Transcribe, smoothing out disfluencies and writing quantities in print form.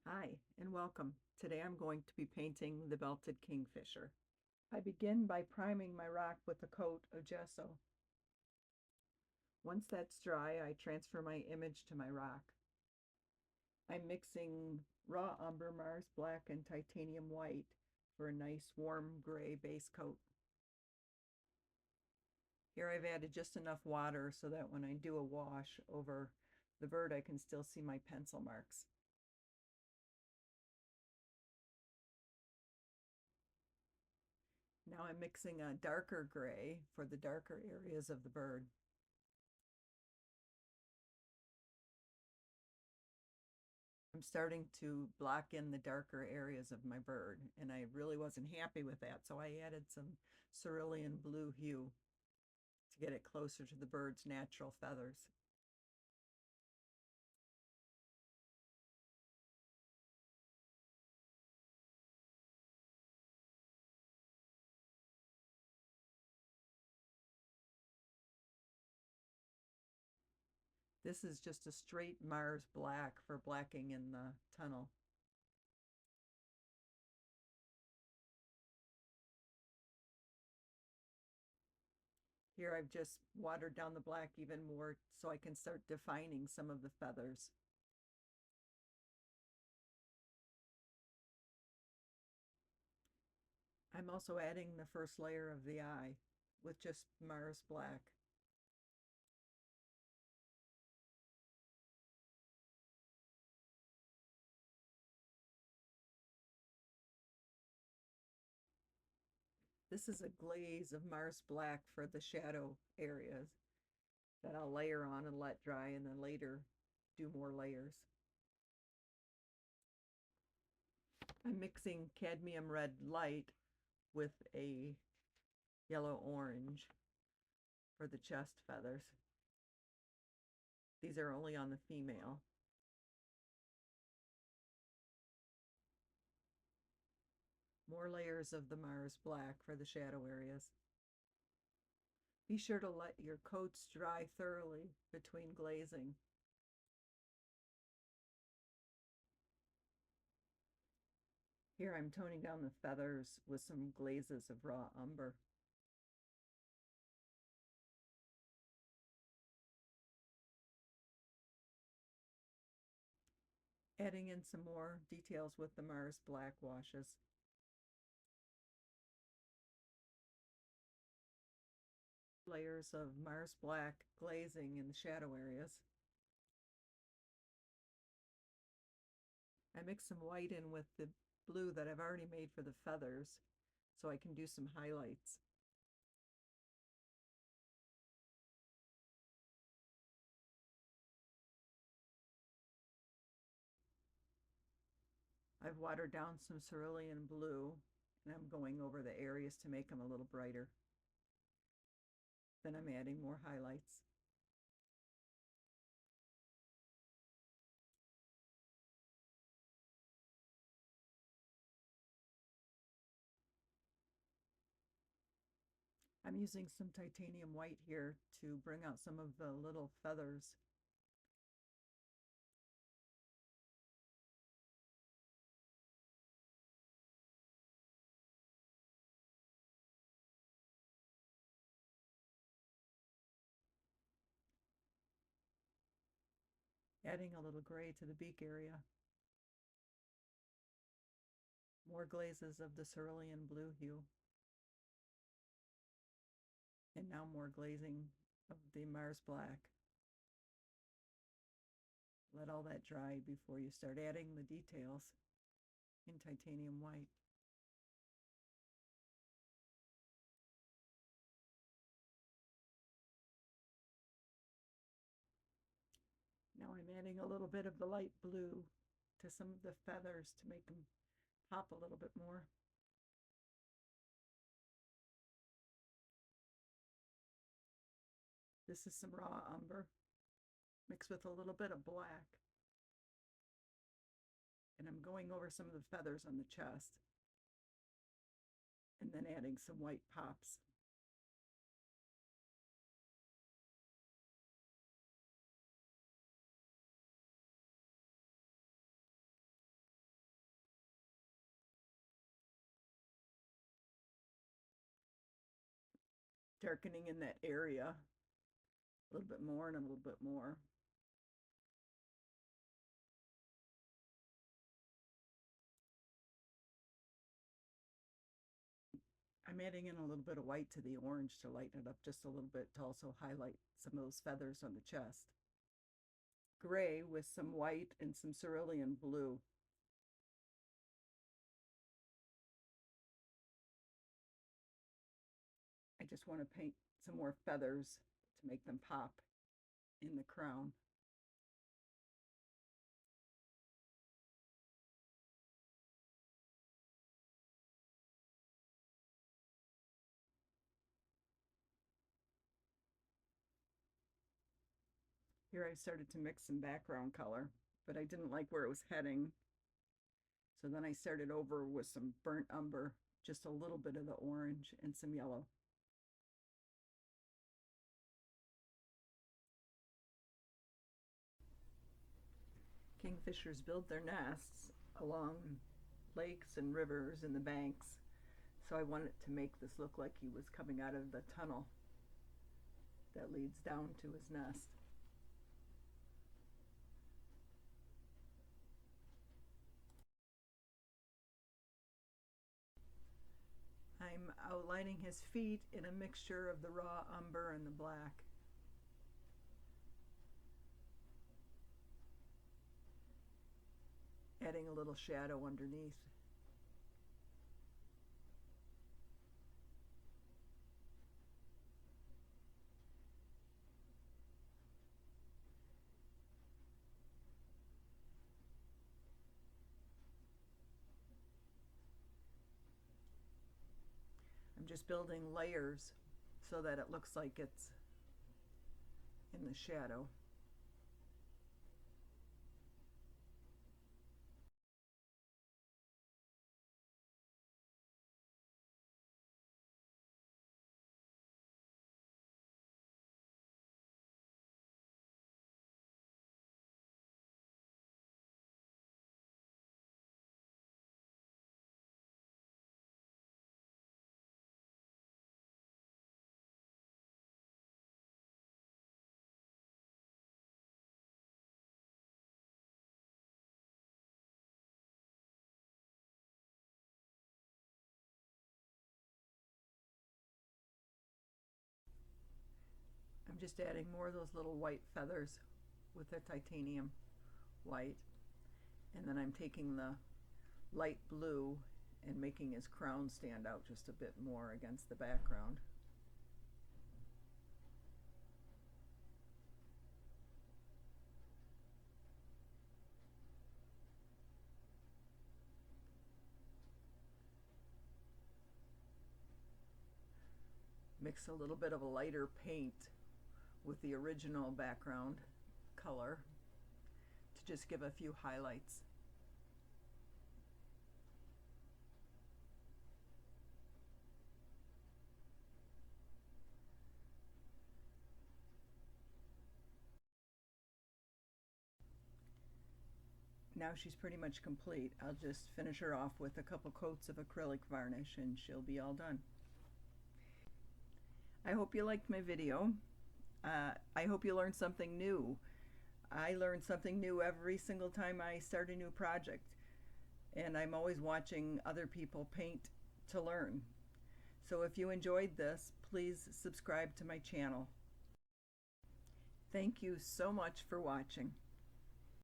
Hi, and welcome. Today I'm going to be painting the Belted Kingfisher. I begin by priming my rock with a coat of gesso. Once that's dry, I transfer my image to my rock. I'm mixing raw umber, Mars black, and titanium white for a nice warm gray base coat. Here I've added just enough water so that when I do a wash over the bird, I can still see my pencil marks. Now I'm mixing a darker gray for the darker areas of the bird. I'm starting to block in the darker areas of my bird, and I really wasn't happy with that, so I added some cerulean blue hue to get it closer to the bird's natural feathers. This is just a straight Mars black for blacking in the tunnel. Here I've just watered down the black even more so I can start defining some of the feathers. I'm also adding the first layer of the eye with just Mars black. This is a glaze of Mars black for the shadow areas that I'll layer on and let dry, and then later do more layers. I'm mixing cadmium red light with a yellow orange for the chest feathers. These are only on the female. More layers of the Mars black for the shadow areas. Be sure to let your coats dry thoroughly between glazing. Here I'm toning down the feathers with some glazes of raw umber. Adding in some more details with the Mars black washes. Layers of Mars black glazing in the shadow areas. I mix some white in with the blue that I've already made for the feathers so I can do some highlights. I've watered down some cerulean blue and I'm going over the areas to make them a little brighter. Then I'm adding more highlights. I'm using some titanium white here to bring out some of the little feathers. Adding a little gray to the beak area. More glazes of the cerulean blue hue. And now more glazing of the Mars black. Let all that dry before you start adding the details in titanium white. Now I'm adding a little bit of the light blue to some of the feathers to make them pop a little bit more. This is some raw umber mixed with a little bit of black. And I'm going over some of the feathers on the chest and then adding some white pops. darkening in that area a little bit more and a little bit more. I'm adding in a little bit of white to the orange to lighten it up just a little bit to also highlight some of those feathers on the chest. Gray with some white and some cerulean blue. I just want to paint some more feathers to make them pop in the crown. Here I started to mix some background color, but I didn't like where it was heading. So then I started over with some burnt umber, just a little bit of the orange and some yellow. Kingfishers build their nests along lakes and rivers in the banks. So I wanted to make this look like he was coming out of the tunnel that leads down to his nest. I'm outlining his feet in a mixture of the raw umber and the black. Adding a little shadow underneath. I'm just building layers so that it looks like it's in the shadow. I'm just adding more of those little white feathers with the titanium white. And then I'm taking the light blue and making his crown stand out just a bit more against the background. Mix a little bit of a lighter paint with the original background color to just give a few highlights. Now she's pretty much complete. I'll just finish her off with a couple coats of acrylic varnish and she'll be all done. I hope you liked my video. I hope you learned something new. I learn something new every single time I start a new project, and I'm always watching other people paint to learn. So if you enjoyed this, please subscribe to my channel. Thank you so much for watching.